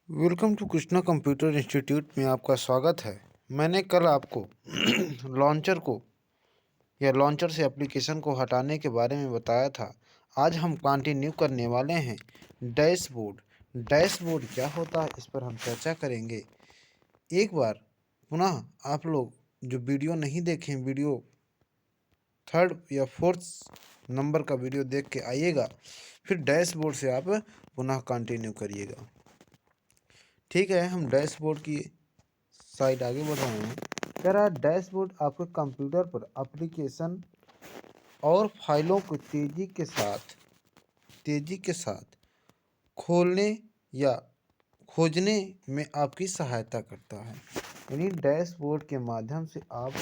Welcome to Krishna computer institute में आपका स्वागत है। मैंने कल आपको लॉन्चर को या लॉन्चर से एप्लीकेशन को हटाने के बारे में बताया था। आज हम कंटिन्यू करने वाले हैं डैशबोर्ड। डैशबोर्ड क्या होता है, इस पर हम चर्चा करेंगे। एक बार पुनः आप लोग जो वीडियो नहीं देखें, वीडियो 3rd या 4th नंबर का वीडियो देख के आइएगा, फिर डैशबोर्ड से आप पुनः कंटिन्यू करिएगा। ठीक है, हम डैशबोर्ड की साइड आगे बढ़ रहे हैं। कह रहा है डैशबोर्ड आपके कंप्यूटर पर एप्लीकेशन और फाइलों को तेजी के साथ खोलने या खोजने में आपकी सहायता करता है। यानी डैशबोर्ड के माध्यम से आप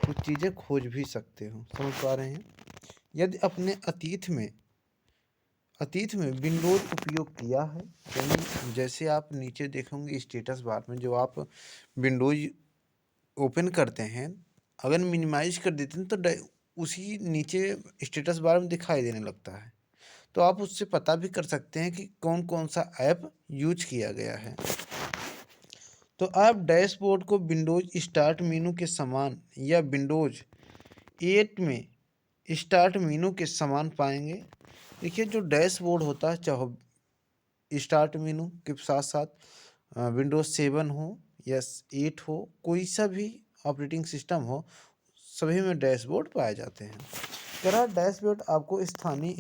कुछ चीज़ें खोज भी सकते हो। समझ पा रहे हैं? यदि अपने अतीत में विंडोज उपयोग किया है, यानी जैसे आप नीचे देखोगे स्टेटस बार में जो आप विंडोज ओपन करते हैं, अगर मिनिमाइज कर देते हैं तो उसी नीचे स्टेटस बार में दिखाई देने लगता है। तो आप उससे पता भी कर सकते हैं कि कौन कौन सा ऐप यूज किया गया है। तो आप डैशबोर्ड को विंडोज स्टार्ट मेनू के समान या विंडोज 8 में स्टार्ट मेनू के समान पाएंगे। देखिए, जो डैशबोर्ड होता है, चाहे स्टार्ट मेनू के साथ साथ विंडोज 7 हो या 8 हो, कोई सा भी ऑपरेटिंग सिस्टम हो, सभी में डैशबोर्ड पाए जाते हैं। कह डैशबोर्ड आपको स्थानीय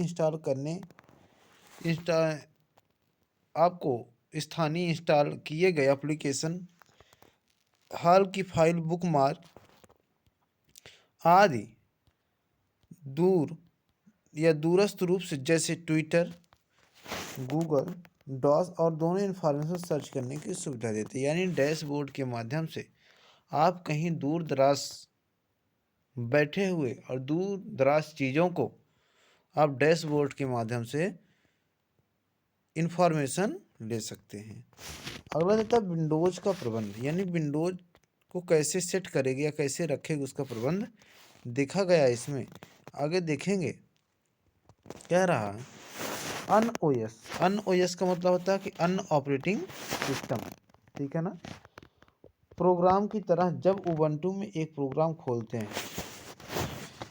इंस्टॉल किए गए एप्लीकेशन, हाल की फाइल, बुकमार्क आदि दूर या दूरस्थ रूप से जैसे ट्विटर, गूगल डॉस और दोनों इन्फॉर्मेशन सर्च करने की सुविधा देते हैं। यानी डैशबोर्ड के माध्यम से आप कहीं दूर दराज बैठे हुए और दूर दराज चीज़ों को आप डैशबोर्ड के माध्यम से इन्फॉर्मेशन ले सकते हैं। अगला देता है विंडोज़ का प्रबंध, यानी विंडोज़ को कैसे सेट करेगी या कैसे रखेगी, उसका प्रबंध देखा गया इसमें। आगे देखेंगे। कह रहा है अन ओएस का मतलब होता है कि अन ऑपरेटिंग सिस्टम। ठीक है ना? प्रोग्राम की तरह जब उबंटू में एक प्रोग्राम खोलते हैं,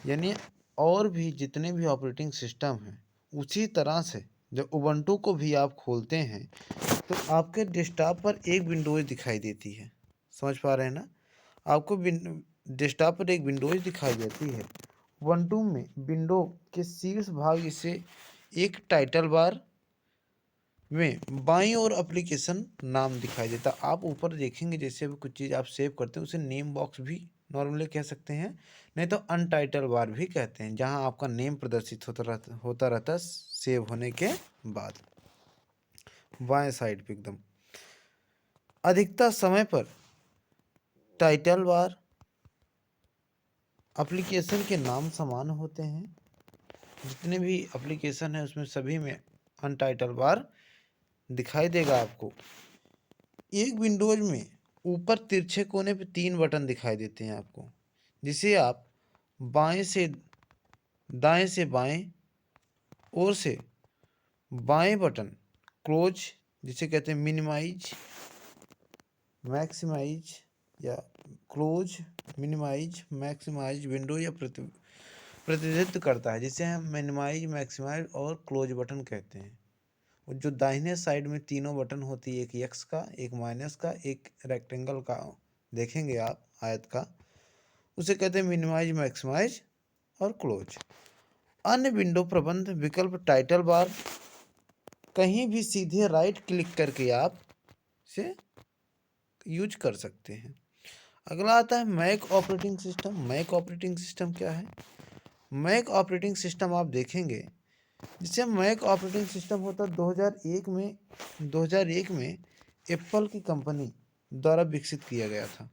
यानी और भी जितने भी ऑपरेटिंग सिस्टम हैं, उसी तरह से जब उबंटू को भी आप खोलते हैं तो आपके डेस्कटॉप पर एक विंडोज दिखाई देती है। समझ पा रहे हैं ना? आपको डेस्कटॉप पर एक विंडोज दिखाई देती है। उबंटू में विंडो के शीर्ष भाग इसे एक टाइटल बार में बाईं ओर एप्लीकेशन नाम दिखाई देता। आप ऊपर देखेंगे, जैसे भी कुछ चीज़ आप सेव करते हैं उसे नेम बॉक्स भी नॉर्मली कह सकते हैं, नहीं तो अनटाइटल बार भी कहते हैं, जहां आपका नेम प्रदर्शित होता रहता सेव होने के बाद। बाएं साइड पे एकदम अधिकतर समय पर टाइटल बार एप्लीकेशन के नाम समान होते हैं। जितने भी एप्लीकेशन है उसमें सभी में अनटाइटल बार दिखाई देगा आपको। एक विंडोज में ऊपर तिरछे कोने पे 3 बटन दिखाई देते हैं आपको, जिसे आप बाएं से दाएं से बाएं ओर से बाएं बटन क्लोज, जिसे कहते हैं मिनिमाइज, मैक्सिमाइज या क्लोज, मिनिमाइज, मैक्सिमाइज विंडो या प्रतिनिधित्व करता है, जिसे हम मिनिमाइज, मैक्सिमाइज और क्लोज बटन कहते हैं। और जो दाहिने साइड में तीनों बटन होती है, एक एक्स का, एक माइनस का, एक रेक्टेंगल का, देखेंगे आप आयत का, उसे कहते हैं मिनिमाइज, मैक्सिमाइज और क्लोज। अन्य विंडो प्रबंध विकल्प टाइटल बार कहीं भी सीधे राइट क्लिक करके आप इसे यूज कर सकते हैं। अगला आता है Mac operating system. Mac operating system क्या है? मैक ऑपरेटिंग सिस्टम आप देखेंगे, जिसे मैक ऑपरेटिंग सिस्टम होता 2001 में एप्पल की कंपनी द्वारा विकसित किया गया था,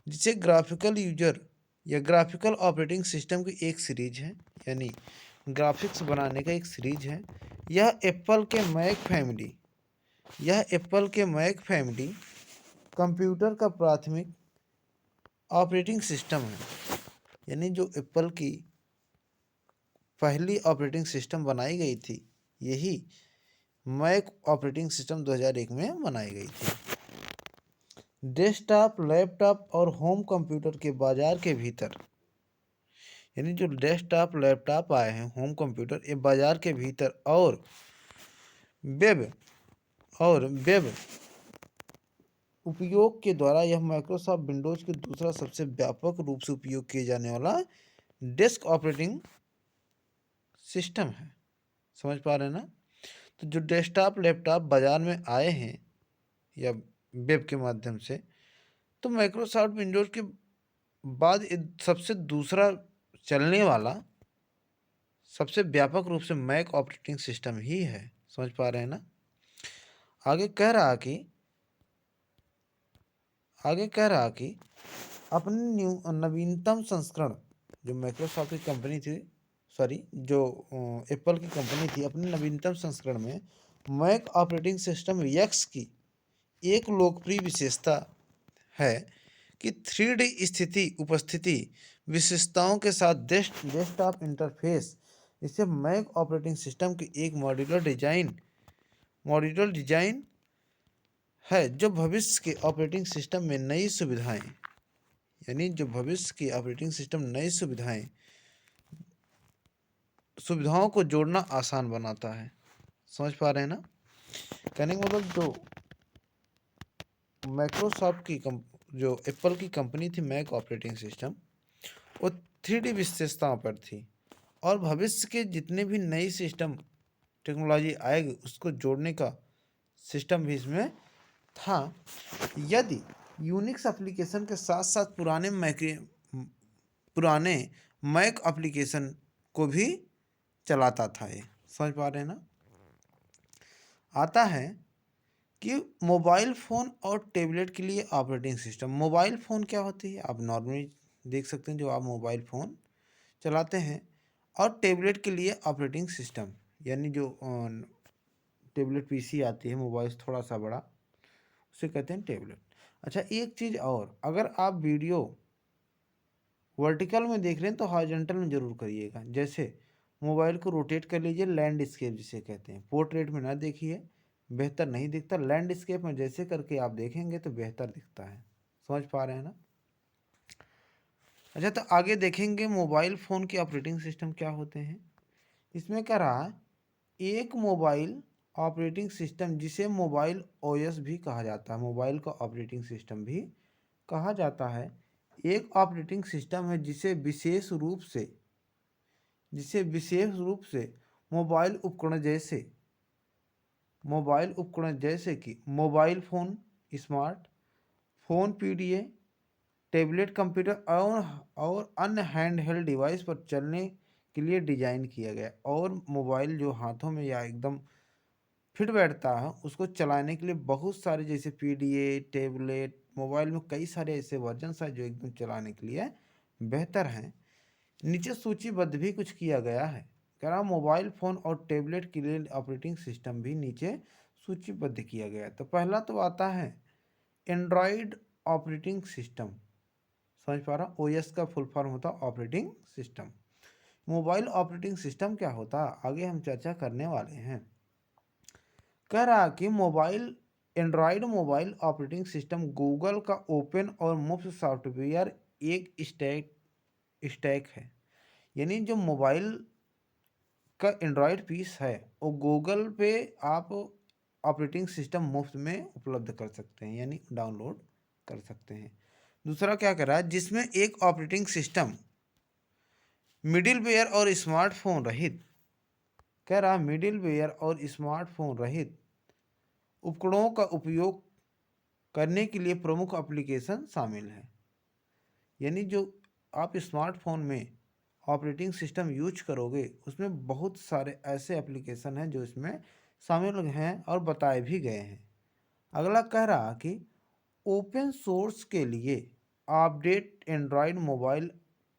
जिसे ग्राफिकल यूजर या ग्राफिकल ऑपरेटिंग सिस्टम की एक सीरीज है, यानी ग्राफिक्स बनाने का एक सीरीज है। यह एप्पल के मैक फैमिली कंप्यूटर का प्राथमिक ऑपरेटिंग सिस्टम है। यानी जो एप्पल की पहली ऑपरेटिंग सिस्टम बनाई गई थी, यही मैक ऑपरेटिंग सिस्टम 2001 में बनाई गई थी। डेस्कटॉप, लैपटॉप और होम कंप्यूटर के बाजार के भीतर, यानी जो डेस्कटॉप लैपटॉप आए हैं, होम कंप्यूटर, ये बाजार के भीतर वेब उपयोग के द्वारा यह माइक्रोसॉफ्ट विंडोज के दूसरा सबसे व्यापक रूप से उपयोग किए जाने वाला डेस्क ऑपरेटिंग सिस्टम है। समझ पा रहे हैं ना? तो जो डेस्कटॉप लैपटॉप बाजार में आए हैं या वेब के माध्यम से, तो माइक्रोसॉफ्ट विंडोज के बाद सबसे दूसरा चलने वाला सबसे व्यापक रूप से मैक ऑपरेटिंग सिस्टम ही है। समझ पा रहे हैं ना? आगे कह रहा कि अपनी नवीनतम संस्करण, जो माइक्रोसॉफ्ट की कंपनी थी, जो एप्पल की कंपनी थी, अपने नवीनतम संस्करण में मैक ऑपरेटिंग सिस्टम एक्स की एक लोकप्रिय विशेषता है कि 3D उपस्थिति विशेषताओं के साथ डेस्कटॉप इंटरफेस। इसे मैक ऑपरेटिंग सिस्टम की एक मॉड्यूलर डिजाइन है जो भविष्य के ऑपरेटिंग सिस्टम में नई सुविधाएं, यानी जो भविष्य की ऑपरेटिंग सिस्टम नई सुविधाओं को जोड़ना आसान बनाता है। समझ पा रहे हैं ना? कहने का मतलब जो एप्पल की कंपनी थी मैक ऑपरेटिंग सिस्टम, वो 3D विशेषताओं पर थी और भविष्य के जितने भी नई सिस्टम टेक्नोलॉजी आएगी उसको जोड़ने का सिस्टम भी इसमें था। यदि यूनिक्स एप्लीकेशन के साथ साथ पुराने मैक एप्लीकेशन को भी चलाता था ये। समझ पा रहे हैं ना? आता है कि मोबाइल फ़ोन और टैबलेट के लिए ऑपरेटिंग सिस्टम। मोबाइल फ़ोन क्या होती है आप नॉर्मली देख सकते हैं, जो आप मोबाइल फ़ोन चलाते हैं, और टैबलेट के लिए ऑपरेटिंग सिस्टम, यानी जो टैबलेट पीसी आती है, मोबाइल थोड़ा सा बड़ा, उसे कहते हैं टैबलेट। अच्छा, एक चीज़ और, अगर आप वीडियो वर्टिकल में देख रहे हैं तो हॉरिजॉन्टल में ज़रूर करिएगा। जैसे मोबाइल को रोटेट कर लीजिए, लैंडस्केप जिसे कहते हैं। पोर्ट्रेट में ना देखिए, बेहतर नहीं दिखता। लैंडस्केप में जैसे करके आप देखेंगे तो बेहतर दिखता है। समझ पा रहे हैं ना? अच्छा, तो आगे देखेंगे मोबाइल फ़ोन के ऑपरेटिंग सिस्टम क्या होते हैं। इसमें क्या रहा, एक मोबाइल ऑपरेटिंग सिस्टम जिसे मोबाइल ओएस भी कहा जाता है, मोबाइल का ऑपरेटिंग सिस्टम भी कहा जाता है, एक ऑपरेटिंग सिस्टम है जिसे विशेष रूप से मोबाइल उपकरण जैसे कि mobile phone, smart phone, PDA, tablet, computer और अन्य हैंडहेल्ड डिवाइस पर चलने के लिए डिज़ाइन किया गया। और मोबाइल जो हाथों में या एकदम फिट बैठता है, उसको चलाने के लिए बहुत सारे, जैसे पीडीए, टैबलेट, मोबाइल में कई सारे ऐसे वर्जन्स हैं जो एकदम चलाने के लिए बेहतर हैं। नीचे सूचीबद्ध भी कुछ किया गया है। कह रहा मोबाइल फ़ोन और टैबलेट के लिए ऑपरेटिंग सिस्टम भी नीचे सूचीबद्ध किया गया है। तो पहला तो आता है एंड्रॉयड ऑपरेटिंग सिस्टम। समझ पा रहा? ओएस का फुल फॉर्म होता है operating system. Mobile operating system क्या होता है आगे हम चर्चा करने वाले हैं। कह रहा कि Android mobile operating system Google का ओपन और मुफ्त सॉफ्टवेयर एक स्टैक है। यानी जो मोबाइल का एंड्रॉयड पीस है वो गूगल पे आप ऑपरेटिंग सिस्टम मुफ्त में उपलब्ध कर सकते हैं, यानी डाउनलोड कर सकते हैं। दूसरा क्या कर रहा है, जिसमें एक ऑपरेटिंग सिस्टम मिडिलवेयर और स्मार्टफोन रहित, कह रहा मिडिलवेयर और स्मार्टफोन रहित उपकरणों का उपयोग करने के लिए प्रमुख एप्लीकेशन शामिल है। यानी जो आप स्मार्टफोन में ऑपरेटिंग सिस्टम यूज करोगे उसमें बहुत सारे ऐसे एप्लीकेशन हैं जो इसमें शामिल हैं और बताए भी गए हैं। अगला कह रहा कि ओपन सोर्स के लिए update Android mobile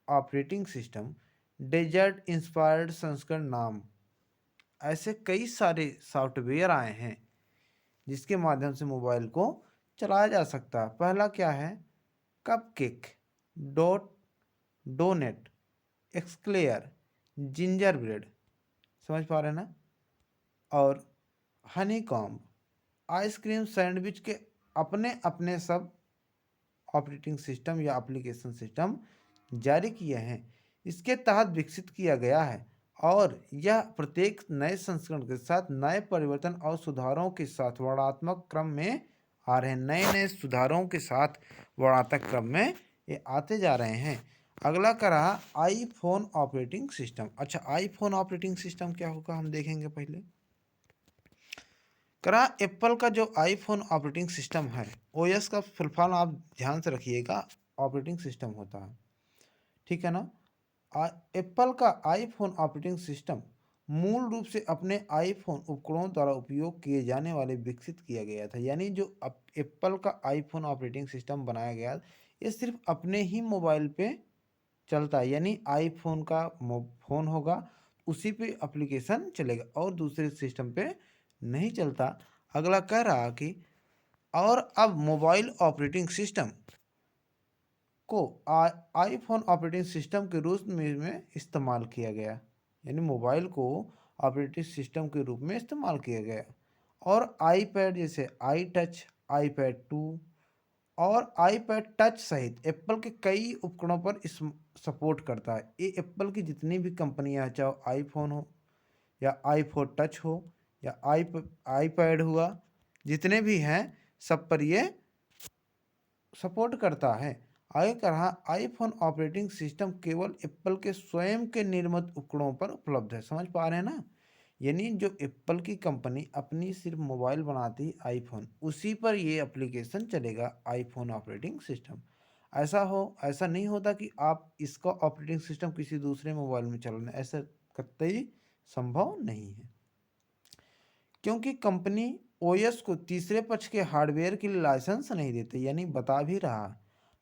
operating system desert inspired संस्करण नाम, ऐसे कई सारे सॉफ्टवेयर आए हैं जिसके माध्यम से मोबाइल को चलाया जा सकता है। पहला क्या है, कपकेक, डोनेट, एक्सक्लेयर, जिंजर ब्रेड। समझ पा रहे हैं ना? और हनीकॉम्ब, आइसक्रीम सैंडविच के अपने अपने सब ऑपरेटिंग सिस्टम या एप्लीकेशन सिस्टम जारी किए हैं। इसके तहत विकसित किया गया है और यह प्रत्येक नए संस्करण के साथ नए परिवर्तन और सुधारों के साथ वर्णात्मक क्रम में आ रहे हैं। नए नए सुधारों के साथ वर्णात्मक क्रम में ये आते जा रहे हैं। अगला करा आईफोन ऑपरेटिंग सिस्टम। अच्छा, आईफोन ऑपरेटिंग सिस्टम क्या होगा हम देखेंगे। पहले करा एप्पल का जो आईफोन ऑपरेटिंग सिस्टम है, ओएस का फुल फॉर्म आप ध्यान से रखिएगा, ऑपरेटिंग सिस्टम होता है, ठीक है ना। एप्पल का आईफोन ऑपरेटिंग सिस्टम मूल रूप से अपने आईफोन उपकरणों द्वारा उपयोग किए जाने वाले विकसित किया गया था। यानी जो एप्पल का आईफोन ऑपरेटिंग सिस्टम बनाया गया, ये सिर्फ अपने ही मोबाइल पे चलता है। यानी आईफोन का फ़ोन होगा, उसी पे एप्लीकेशन चलेगा और दूसरे सिस्टम पे नहीं चलता। अगला कह रहा कि और अब मोबाइल ऑपरेटिंग सिस्टम को आईफोन ऑपरेटिंग सिस्टम के रूप में इस्तेमाल किया गया। यानी मोबाइल को ऑपरेटिंग सिस्टम के रूप में इस्तेमाल किया गया। और आईपैड जैसे आई टच, आईपैड 2 और आईपैड टच सहित एप्पल के कई उपकरणों पर इस सपोर्ट करता है। ये एप्पल की जितनी भी कंपनियां हैं, चाहे आईफोन हो या आईफोन टच हो या आईपैड हुआ, जितने भी हैं सब पर ये सपोर्ट करता है। आगे कहा आईफोन ऑपरेटिंग सिस्टम केवल एप्पल के स्वयं के निर्मित उपकरणों पर उपलब्ध है। समझ पा रहे हैं ना। यानी जो एप्पल की कंपनी अपनी सिर्फ मोबाइल बनाती है आईफोन, उसी पर ये एप्लीकेशन चलेगा, आईफोन ऑपरेटिंग सिस्टम। ऐसा नहीं होता कि आप इसका ऑपरेटिंग सिस्टम किसी दूसरे मोबाइल में चलाना, ऐसा कतई संभव नहीं है, क्योंकि कंपनी ओएस को तीसरे पक्ष के हार्डवेयर के लिए लाइसेंस नहीं देते। यानी बता भी रहा,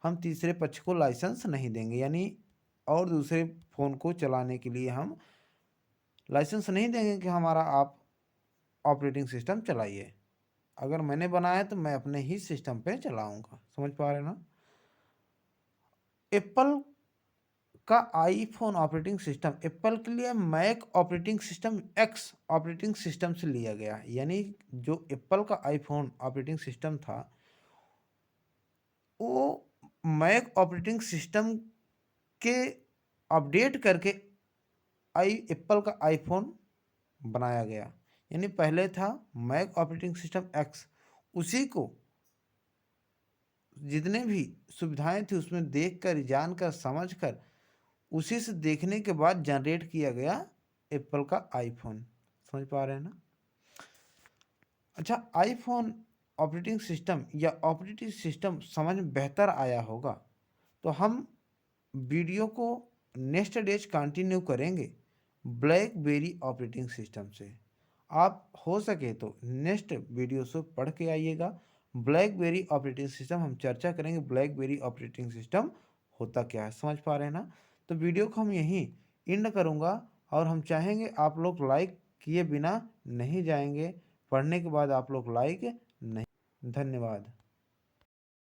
हम तीसरे पक्ष को लाइसेंस नहीं देंगे, यानी और दूसरे फ़ोन को चलाने के लिए हम लाइसेंस नहीं देंगे कि हमारा आप ऑपरेटिंग सिस्टम चलाइए। अगर मैंने बनाया तो मैं अपने ही सिस्टम पे चलाऊंगा। समझ पा रहे ना। एप्पल का आईफोन ऑपरेटिंग सिस्टम एप्पल के लिए Mac operating system X operating system से लिया गया। यानी जो एप्पल का आईफोन ऑपरेटिंग सिस्टम था, वो मैक ऑपरेटिंग सिस्टम के अपडेट करके एप्पल का आईफोन बनाया गया। यानी पहले था मैक ऑपरेटिंग सिस्टम एक्स, उसी को जितने भी सुविधाएं थी उसमें देखकर, जानकर, समझकर, उसी से देखने के बाद जनरेट किया गया एप्पल का आईफोन। समझ पा रहे हैं ना। अच्छा, आईफोन ऑपरेटिंग सिस्टम या ऑपरेटिंग सिस्टम समझ में बेहतर आया होगा तो हम वीडियो को नेक्स्ट डेज कंटिन्यू करेंगे ब्लैकबेरी ऑपरेटिंग सिस्टम से। आप हो सके तो नेक्स्ट वीडियो से पढ़ के आइएगा। ब्लैकबेरी ऑपरेटिंग सिस्टम हम चर्चा करेंगे, ब्लैकबेरी ऑपरेटिंग सिस्टम होता क्या है। समझ पा रहे हैं ना। तो वीडियो को हम यहीं एंड करूँगा और हम चाहेंगे आप लोग लाइक किए बिना नहीं जाएंगे, पढ़ने के बाद आप लोग लाइक नहीं। धन्यवाद।